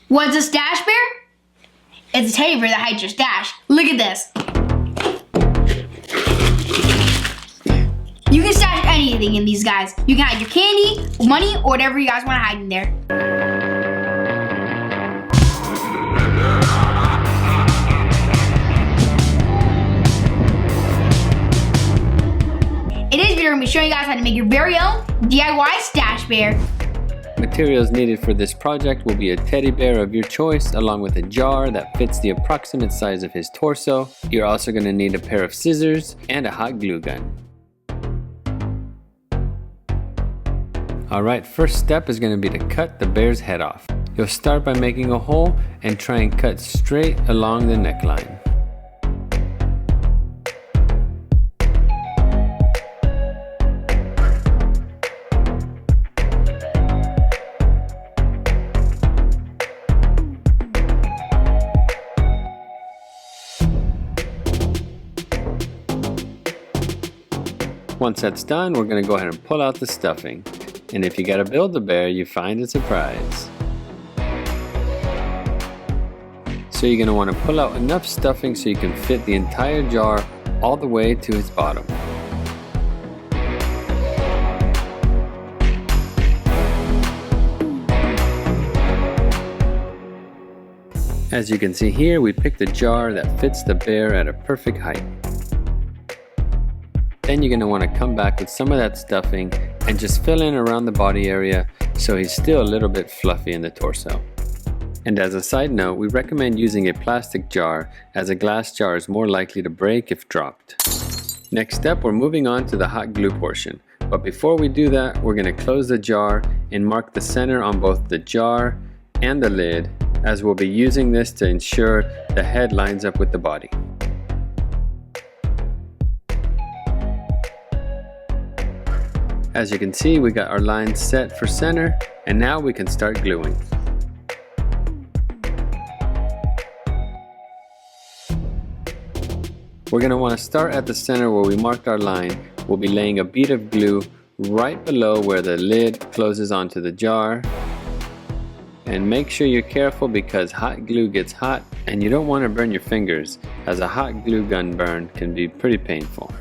What's a stash bear? It's a teddy bear that hides your stash. Look at this. You can stash anything in these guys. You can hide your candy, money, or whatever you guys want to hide in there. In this video, I'm going to be showing you guys how to make your very own DIY stash bear. Materials needed for this project will be a teddy bear of your choice, along with a jar that fits the approximate size of his torso. You're also going to need a pair of scissors and a hot glue gun. Alright, first step is going to be to cut the bear's head off. You'll start by making a hole and try and cut straight along the neckline. Once that's done, we're going to go ahead and pull out the stuffing. And if you gotta build the bear, you find a surprise. So you're going to want to pull out enough stuffing so you can fit the entire jar all the way to its bottom. As you can see here, we picked a jar that fits the bear at a perfect height. Then you're going to want to come back with some of that stuffing and just fill in around the body area so he's still a little bit fluffy in the torso. And as a side note, we recommend using a plastic jar, as a glass jar is more likely to break if dropped. Next step, we're moving on to the hot glue portion. But before we do that, we're going to close the jar and mark the center on both the jar and the lid, as we'll be using this to ensure the head lines up with the body. As you can see, we got our lines set for center, and now we can start gluing. We're going to want to start at the center where we marked our line. We'll be laying a bead of glue right below where the lid closes onto the jar. And make sure you're careful because hot glue gets hot and you don't want to burn your fingers, as a hot glue gun burn can be pretty painful.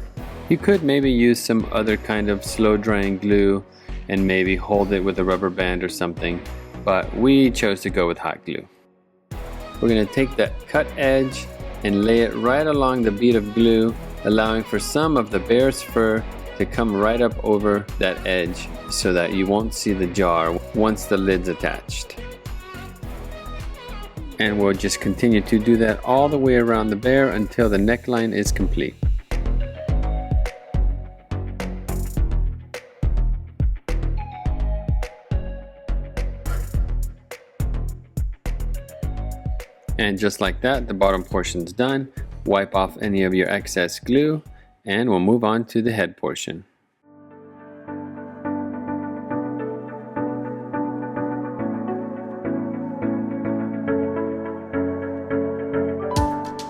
You could maybe use some other kind of slow drying glue and maybe hold it with a rubber band or something, but we chose to go with hot glue. We're going to take that cut edge and lay it right along the bead of glue, allowing for some of the bear's fur to come right up over that edge so that you won't see the jar once the lid's attached. And we'll just continue to do that all the way around the bear until the neckline is complete. And just like that, the bottom portion's done. Wipe off any of your excess glue and we'll move on to the head portion.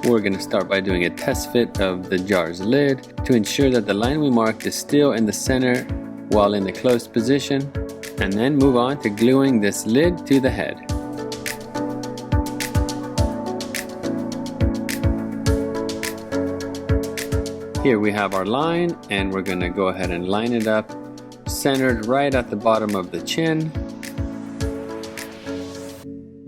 We're going to start by doing a test fit of the jar's lid to ensure that the line we marked is still in the center while in the closed position, and then move on to gluing this lid to the head. Here we have our line, and we're going to go ahead and line it up centered right at the bottom of the chin,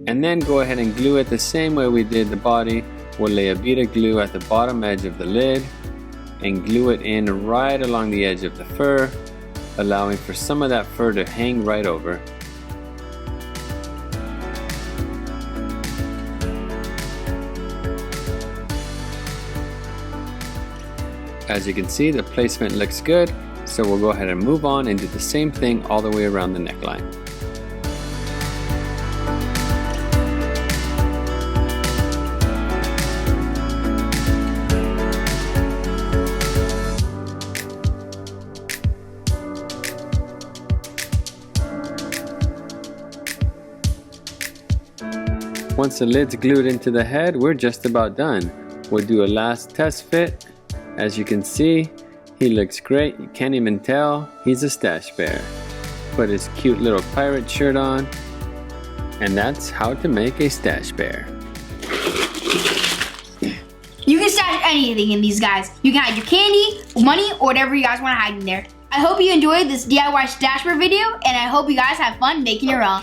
and then go ahead and glue it the same way we did the body. We'll lay a bead of glue at the bottom edge of the lid and glue it in right along the edge of the fur, allowing for some of that fur to hang right over. As you can see, the placement looks good, so we'll go ahead and move on and do the same thing all the way around the neckline. Once the lid's glued into the head, we're just about done. We'll do a last test fit. As you can see, he looks great. You can't even tell he's a stash bear. Put his cute little pirate shirt on. And that's how to make a stash bear. You can stash anything in these guys. You can hide your candy, money, or whatever you guys want to hide in there. I hope you enjoyed this DIY stash bear video, and I hope you guys have fun making your own.